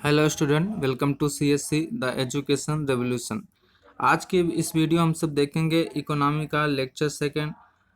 Hello student, welcome to CSC the education revolution. आज के इस वीडियो हम सब देखेंगे इकोनॉमी का लेक्चर सेकंड,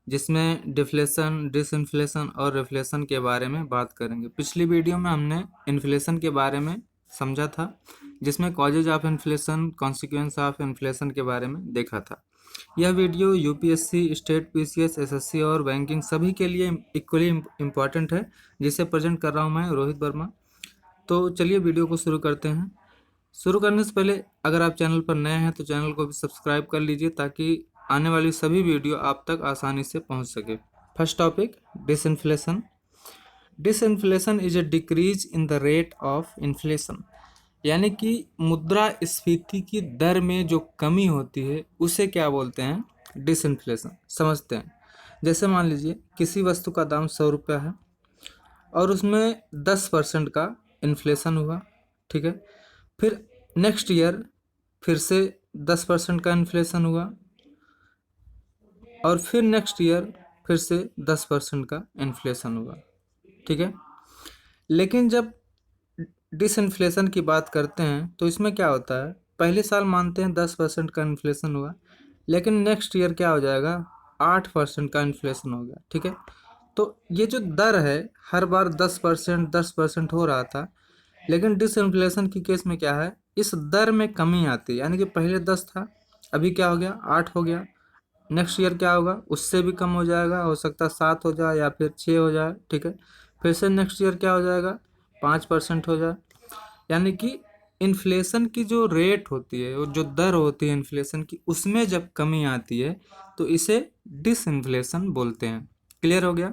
जिसमें डिफ्लेशन, डिसइंफ्लेशन और रिफ्लेशन के बारे में बात करेंगे। पिछली वीडियो में हमने इन्फ्लेशन के बारे में समझा था, जिसमें causes of inflation, consequence of inflation के बारे में देखा था। यह video UPSC, state PCS, SSC और बैंकिंग सभी के लिए इक्वली इम्पॉर्टेंट है, जिसे प्रेजेंट कर रहा हूँ मैं, रोहित वर्मा। तो चलिए वीडियो को शुरू करते हैं। शुरू करने से पहले अगर आप चैनल पर नए हैं तो चैनल को भी सब्सक्राइब कर लीजिए, ताकि आने वाली सभी वीडियो आप तक आसानी से पहुंच सके। First topic, disinflation. Disinflation is a decrease in the rate of inflation, यानी कि मुद्रास्फीति की दर में जो कमी होती है उसे क्या बोलते हैं? डिसइन्फ्लेशन। समझते हैं। जैसे मान लीजिए किसी वस्तु का दाम 100 रुपया है और उसमें 10% का इन्फ्लेशन हुआ, ठीक है। फिर नेक्स्ट ईयर फिर से 10% का इन्फ्लेशन हुआ और फिर नेक्स्ट ईयर फिर से 10% का इन्फ्लेशन हुआ, ठीक है। लेकिन जब डिसइन्फ्लेशन की बात करते हैं तो इसमें क्या होता है, पहले साल मानते हैं 10% का इन्फ्लेशन हुआ, लेकिन नेक्स्ट ईयर क्या हो जाएगा, 8% का इन्फ्लेशन हो गया, ठीक है। तो ये जो दर है, हर बार 10% हो रहा था, लेकिन डिसइन्फ्लेशन की केस में क्या है, इस दर में कमी आती है। यानी कि पहले 10 था, अभी क्या हो गया, 8 हो गया। नेक्स्ट ईयर क्या होगा, उससे भी कम हो जाएगा, हो सकता है 7 हो जाए या फिर 6 हो जाए, ठीक है। फिर से नेक्स्ट ईयर क्या हो जाएगा, 5% हो जाए। यानी कि इन्फ्लेशन की जो रेट होती है, वो जो दर होती है इन्फ्लेशन की, उसमें जब कमी आती है तो इसे डिसइन्फ्लेशन बोलते हैं। क्लियर हो गया?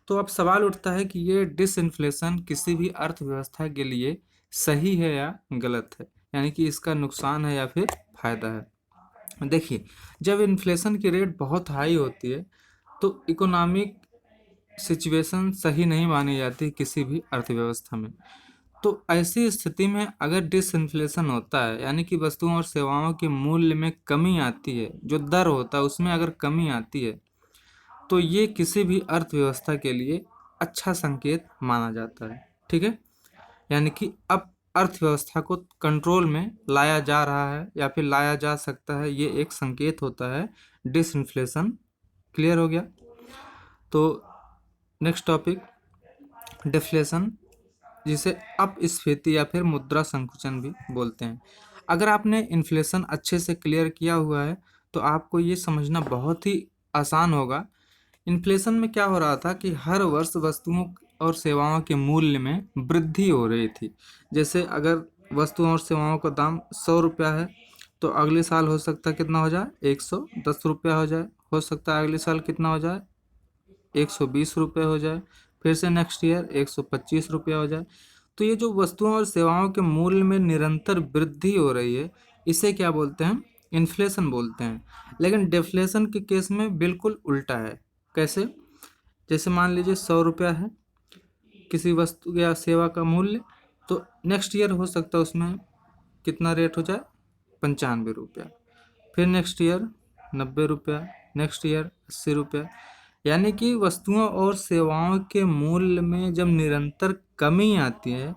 तो अब सवाल उठता है कि ये डिसइन्फ्लेशन किसी भी अर्थव्यवस्था के लिए सही है या गलत है, यानी कि इसका नुकसान है या फिर फायदा है। देखिए, जब इन्फ्लेशन की रेट बहुत हाई होती है तो इकोनॉमिक सिचुएशन सही नहीं मानी जाती किसी भी अर्थव्यवस्था में। तो ऐसी स्थिति में अगर डिसइन्फ्लेशन होता है, यानी कि वस्तुओं और सेवाओं के मूल्य में कमी आती है, जो दर होता है उसमें अगर कमी आती है, तो ये किसी भी अर्थव्यवस्था के लिए अच्छा संकेत माना जाता है, ठीक है। यानी कि अब अर्थव्यवस्था को कंट्रोल में लाया जा रहा है या फिर लाया जा सकता है, ये एक संकेत होता है डिसइन्फ्लेशन। क्लियर हो गया? तो नेक्स्ट टॉपिक, डिफ्लेशन, जिसे अपस्फीति या फिर मुद्रा संकुचन भी बोलते हैं। अगर आपने इन्फ्लेशन अच्छे से क्लियर किया हुआ है तो आपको ये समझना बहुत ही आसान होगा। इन्फ्लेशन में क्या हो रहा था कि हर वर्ष वस्तुओं और सेवाओं के मूल्य में वृद्धि हो रही थी। जैसे अगर वस्तुओं और सेवाओं का दाम 100 रुपया है तो अगले साल हो सकता है कितना हो जाए, 110 रुपया हो जाए। हो सकता है अगले साल कितना हो जाए, 120 रुपये हो जाए। फिर से नेक्स्ट ईयर 125 रुपया हो जाए। तो ये जो वस्तुओं और सेवाओं के मूल्य में निरंतर वृद्धि हो रही है, इसे क्या बोलते हैं, इन्फ्लेशन बोलते हैं। लेकिन डिफ्लेशन के केस में बिल्कुल उल्टा है। कैसे? जैसे मान लीजिए 100 रुपया है किसी वस्तु या सेवा का मूल्य, तो नेक्स्ट ईयर हो सकता है उसमें कितना रेट हो जाए, 95 रुपया। फिर नेक्स्ट ईयर 90 रुपया, नेक्स्ट ईयर 80 रुपया। यानी कि वस्तुओं और सेवाओं के मूल्य में जब निरंतर कमी आती है,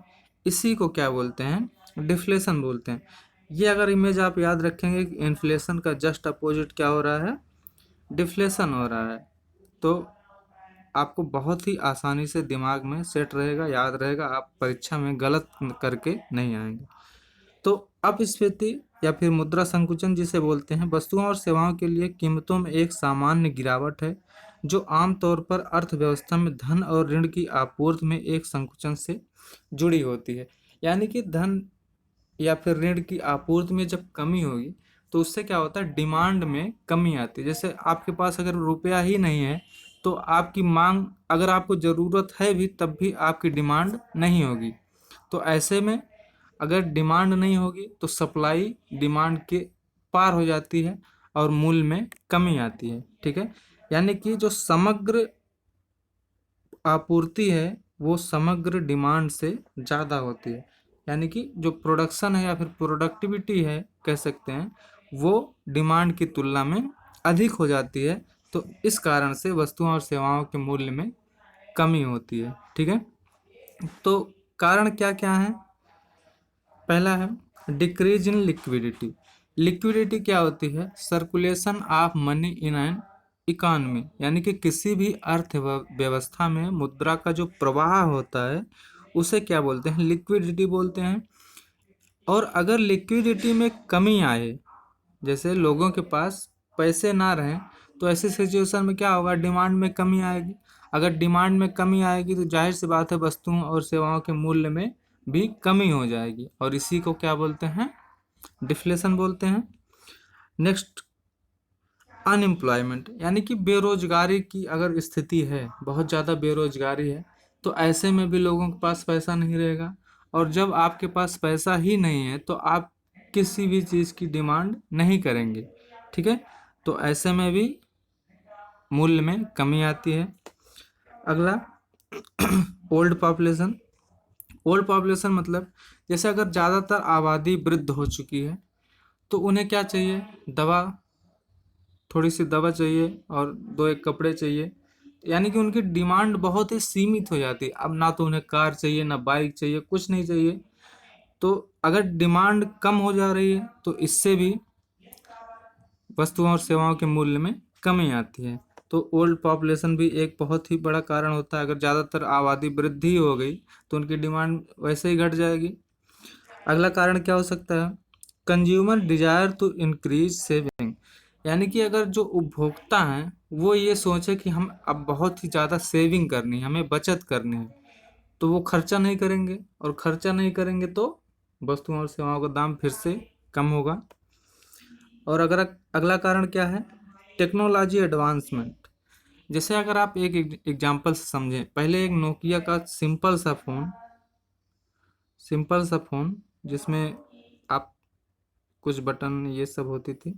इसी को क्या बोलते हैं, डिफ्लेशन बोलते हैं। ये अगर इमेज आप याद रखेंगे कि इन्फ्लेशन का जस्ट अपोजिट क्या हो रहा है, डिफ्लेशन हो रहा है, तो आपको बहुत ही आसानी से दिमाग में सेट रहेगा, याद रहेगा, आप परीक्षा में गलत करके नहीं आएंगे। तो अपस्फीति या फिर मुद्रा संकुचन जिसे बोलते हैं, वस्तुओं और सेवाओं के लिए कीमतों में एक सामान्य गिरावट है, जो आमतौर पर अर्थव्यवस्था में धन और ऋण की आपूर्ति में एक संकुचन से जुड़ी होती है। यानी कि धन या फिर ऋण की आपूर्ति में जब कमी होगी तो उससे क्या होता है, डिमांड में कमी आती है। जैसे आपके पास अगर रुपया ही नहीं है तो आपकी मांग, अगर आपको ज़रूरत है भी तब भी आपकी डिमांड नहीं होगी। तो ऐसे में अगर डिमांड नहीं होगी तो सप्लाई डिमांड के पार हो जाती है और मूल्य में कमी आती है, ठीक है। यानी कि जो समग्र आपूर्ति है वो समग्र डिमांड से ज़्यादा होती है। यानी कि जो प्रोडक्शन है या फिर प्रोडक्टिविटी है कह सकते हैं, वो डिमांड की तुलना में अधिक हो जाती है। तो इस कारण से वस्तुओं और सेवाओं के मूल्य में कमी होती है, ठीक है। तो कारण क्या क्या है? पहला है डिक्रीज इन लिक्विडिटी। लिक्विडिटी क्या होती है? Circulation of money in an economy, यानी कि किसी भी अर्थव्यवस्था में मुद्रा का जो प्रवाह होता है उसे क्या बोलते हैं? लिक्विडिटी बोलते हैं। और अगर लिक्विडिटी में कमी आए, जैसे लोगों के पास पैसे ना रहें, तो ऐसी सिचुएशन में क्या होगा? डिमांड में कमी आएगी। अगर डिमांड में कमी आएगी तो जाहिर सी बात है वस्तुओं और सेवाओं के मूल्य में भी कमी हो जाएगी, और इसी को क्या बोलते हैं? डिफ्लेशन बोलते हैं। नेक्स्ट, अनएम्प्लॉयमेंट, यानी कि बेरोजगारी की अगर स्थिति है, बहुत ज़्यादा बेरोजगारी है, तो ऐसे में भी लोगों के पास पैसा नहीं रहेगा। और जब आपके पास पैसा ही नहीं है तो आप किसी भी चीज़ की डिमांड नहीं करेंगे, ठीक है? तो ऐसे में भी मूल्य में कमी आती है। अगला, ओल्ड पॉपुलेशन। ओल्ड पॉपुलेशन मतलब जैसे अगर ज़्यादातर आबादी वृद्ध हो चुकी है तो उन्हें क्या चाहिए? दवा, थोड़ी सी दवा चाहिए और दो एक कपड़े चाहिए, यानी कि उनकी डिमांड बहुत ही सीमित हो जाती है। अब ना तो उन्हें कार चाहिए, ना बाइक चाहिए, कुछ नहीं चाहिए। तो अगर डिमांड कम हो जा रही है तो इससे भी वस्तुओं और सेवाओं के मूल्य में कमी आती है। तो ओल्ड पॉपुलेशन भी एक बहुत ही बड़ा कारण होता है। अगर ज़्यादातर आबादी वृद्धि हो गई तो उनकी डिमांड वैसे ही घट जाएगी। अगला कारण क्या हो सकता है? Consumer desire to increase saving, यानी कि अगर जो उपभोक्ता हैं वो ये सोचे कि हम अब बहुत ही ज़्यादा सेविंग करनी है, हमें बचत करनी है, तो वो खर्चा नहीं करेंगे, और खर्चा नहीं करेंगे तो वस्तुओं और सेवाओं का दाम फिर से कम होगा। और अगर अगला कारण क्या है? Technology advancement. जैसे अगर आप एक एग्जांपल से समझें, पहले एक नोकिया का सिंपल सा फ़ोन जिसमें आप कुछ बटन ये सब होती थी,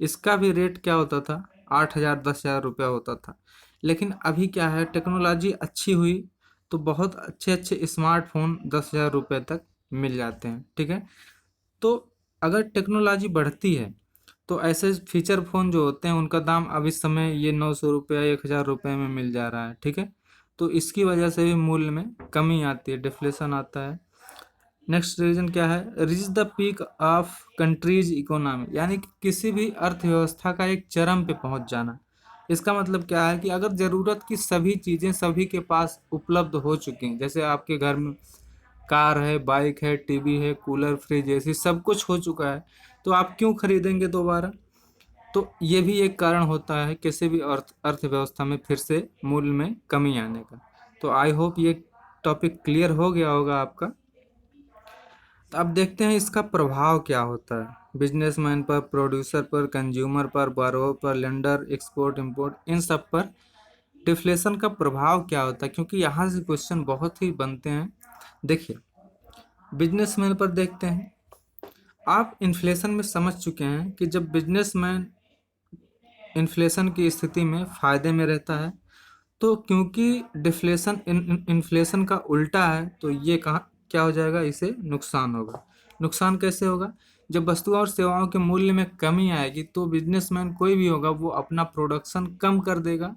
इसका भी रेट क्या होता था? 8,000 10,000 रुपया होता था। लेकिन अभी क्या है, टेक्नोलॉजी अच्छी हुई तो बहुत अच्छे अच्छे स्मार्टफोन 10,000 रुपये तक मिल जाते हैं, ठीक है? तो अगर टेक्नोलॉजी बढ़ती है तो ऐसे फीचर फ़ोन जो होते हैं उनका दाम अब इस समय ये 900 रुपये 1,000 रुपये में मिल जा रहा है, ठीक है? तो इसकी वजह से भी मूल्य में कमी आती है, डिफ्लेशन आता है। नेक्स्ट रीजन क्या है? Reach the peak of countries economy, यानी कि किसी भी अर्थव्यवस्था का एक चरम पे पहुंच जाना। इसका मतलब क्या है कि अगर ज़रूरत की सभी चीज़ें सभी के पास उपलब्ध हो चुकी हैं, जैसे आपके घर में कार है, बाइक है, टीवी है, कूलर, फ्रिज, एसी सब कुछ हो चुका है, तो आप क्यों खरीदेंगे दोबारा? तो ये भी एक कारण होता है किसी भी अर्थव्यवस्था में फिर से मूल्य में कमी आने का। तो आई होप ये टॉपिक क्लियर हो गया होगा आपका। तो अब देखते हैं इसका प्रभाव क्या होता है बिजनेसमैन पर, प्रोड्यूसर पर, कंज्यूमर पर, बारोवर पर, लेंडर, एक्सपोर्ट इंपोर्ट, इन सब पर डिफ्लेशन का प्रभाव क्या होता है, क्योंकि यहाँ से क्वेश्चन बहुत ही बनते हैं। देखिए, बिजनेसमैन पर देखते हैं। आप इन्फ्लेशन में समझ चुके हैं कि जब बिजनेसमैन इन्फ्लेशन की स्थिति में फ़ायदे में रहता है, तो क्योंकि डिफ्लेशन इन्फ्लेशन का उल्टा है, तो ये कहाँ क्या हो जाएगा? इसे नुकसान होगा। नुकसान कैसे होगा? जब वस्तुओं और सेवाओं के मूल्य में कमी आएगी तो बिजनेसमैन कोई भी होगा वो अपना प्रोडक्शन कम कर देगा,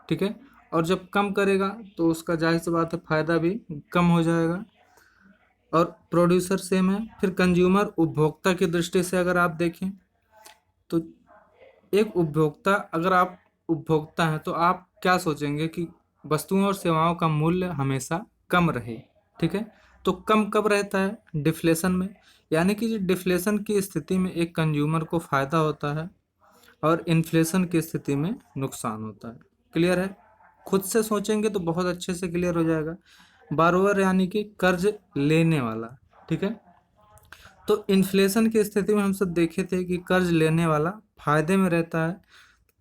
ठीक है? और जब कम करेगा तो उसका जाहिर सी बात है फ़ायदा भी कम हो जाएगा। और प्रोड्यूसर सेम है। फिर कंज्यूमर, उपभोक्ता की दृष्टि से अगर आप देखें तो एक उपभोक्ता, अगर आप उपभोक्ता हैं तो आप क्या सोचेंगे कि वस्तुओं और सेवाओं का मूल्य हमेशा कम रहे, ठीक है? तो कम कब रहता है? डिफ्लेशन में। यानी कि डिफ्लेशन की स्थिति में एक कंज्यूमर को फ़ायदा होता है और इन्फ्लेशन की स्थिति में नुकसान होता है। क्लियर है? खुद से सोचेंगे तो बहुत अच्छे से क्लियर हो जाएगा। बारोवर यानी कि कर्ज लेने वाला, ठीक है? तो इन्फ्लेशन की स्थिति में हम सब देखे थे कि कर्ज लेने वाला फायदे में रहता है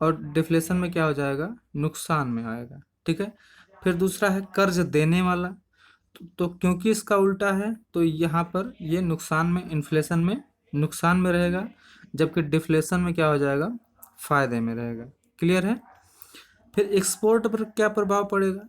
और डिफ्लेशन में क्या हो जाएगा? नुकसान में आएगा, ठीक है? फिर दूसरा है कर्ज देने वाला। तो क्योंकि इसका उल्टा है तो यहाँ पर ये नुकसान में, इन्फ्लेशन में नुकसान में रहेगा, जबकि डिफ्लेशन में क्या हो जाएगा? फायदे में रहेगा। क्लियर है? फिर एक्सपोर्ट पर क्या प्रभाव पड़ेगा?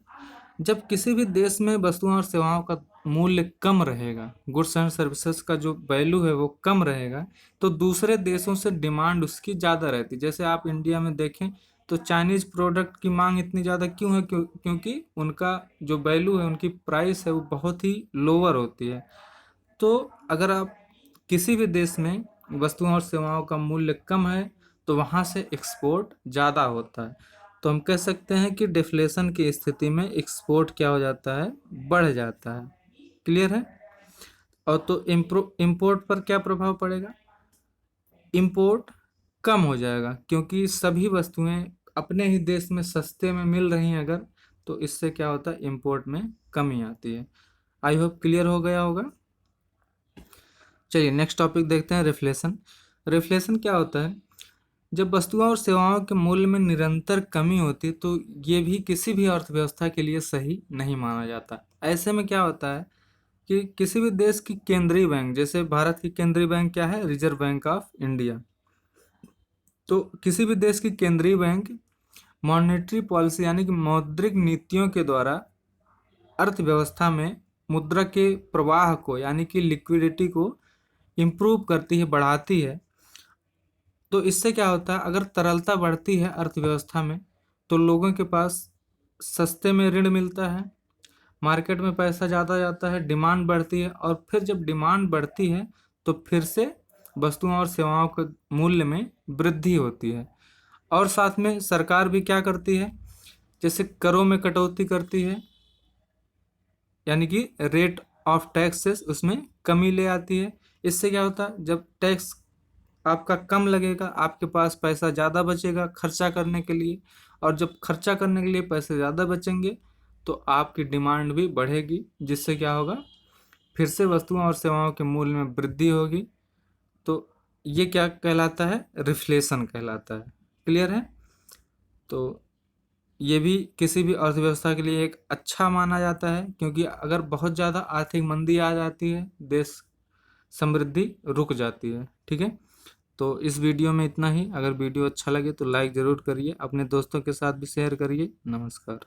जब किसी भी देश में वस्तुओं और सेवाओं का मूल्य कम रहेगा, गुड्स एंड सर्विसेज का जो वैल्यू है वो कम रहेगा, तो दूसरे देशों से डिमांड उसकी ज़्यादा रहती है। जैसे आप इंडिया में देखें तो चाइनीज़ प्रोडक्ट की मांग इतनी ज़्यादा क्यों है? क्योंकि उनका जो वैल्यू है, उनकी प्राइस है वो बहुत ही लोअर होती है। तो अगर आप किसी भी देश में वस्तुओं और सेवाओं का मूल्य कम है तो वहाँ से एक्सपोर्ट ज़्यादा होता है। तो हम कह सकते हैं कि डिफ्लेशन की स्थिति में एक्सपोर्ट क्या हो जाता है, बढ़ जाता है। क्लियर है। और तो इम्पोर्ट पर क्या प्रभाव पड़ेगा, इम्पोर्ट कम हो जाएगा क्योंकि सभी वस्तुएं अपने ही देश में सस्ते में मिल रही हैं अगर, तो इससे क्या होता है, इम्पोर्ट में कमी आती है। आई होप क्लियर हो गया होगा। चलिए नेक्स्ट टॉपिक देखते हैं, रिफ्लेशन। रिफ्लेशन क्या होता है, जब वस्तुओं और सेवाओं के मूल्य में निरंतर कमी होती है तो ये भी किसी भी अर्थव्यवस्था के लिए सही नहीं माना जाता। ऐसे में क्या होता है कि किसी भी देश की केंद्रीय बैंक, जैसे भारत की केंद्रीय बैंक क्या है, रिजर्व बैंक ऑफ इंडिया, तो किसी भी देश की केंद्रीय बैंक मॉनेटरी पॉलिसी यानी कि मौद्रिक नीतियों के द्वारा अर्थव्यवस्था में मुद्रा के प्रवाह को यानी कि लिक्विडिटी को इम्प्रूव करती है, बढ़ाती है। तो इससे क्या होता है, अगर तरलता बढ़ती है अर्थव्यवस्था में तो लोगों के पास सस्ते में ऋण मिलता है, मार्केट में पैसा ज़्यादा जाता है, डिमांड बढ़ती है, और फिर जब डिमांड बढ़ती है तो फिर से वस्तुओं और सेवाओं के मूल्य में वृद्धि होती है। और साथ में सरकार भी क्या करती है, जैसे करों में कटौती करती है, यानी कि रेट ऑफ टैक्सेस उसमें कमी ले आती है। इससे क्या होता है, जब टैक्स आपका कम लगेगा आपके पास पैसा ज़्यादा बचेगा खर्चा करने के लिए, और जब खर्चा करने के लिए पैसे ज़्यादा बचेंगे तो आपकी डिमांड भी बढ़ेगी, जिससे क्या होगा, फिर से वस्तुओं और सेवाओं के मूल्य में वृद्धि होगी। तो ये क्या कहलाता है, रिफ्लेशन कहलाता है। क्लियर है। तो ये भी किसी भी अर्थव्यवस्था के लिए एक अच्छा माना जाता है, क्योंकि अगर बहुत ज़्यादा आर्थिक मंदी आ जाती है देश समृद्धि रुक जाती है। ठीक है। तो इस वीडियो में इतना ही। अगर वीडियो अच्छा लगे तो लाइक ज़रूर करिए, अपने दोस्तों के साथ भी शेयर करिए। नमस्कार।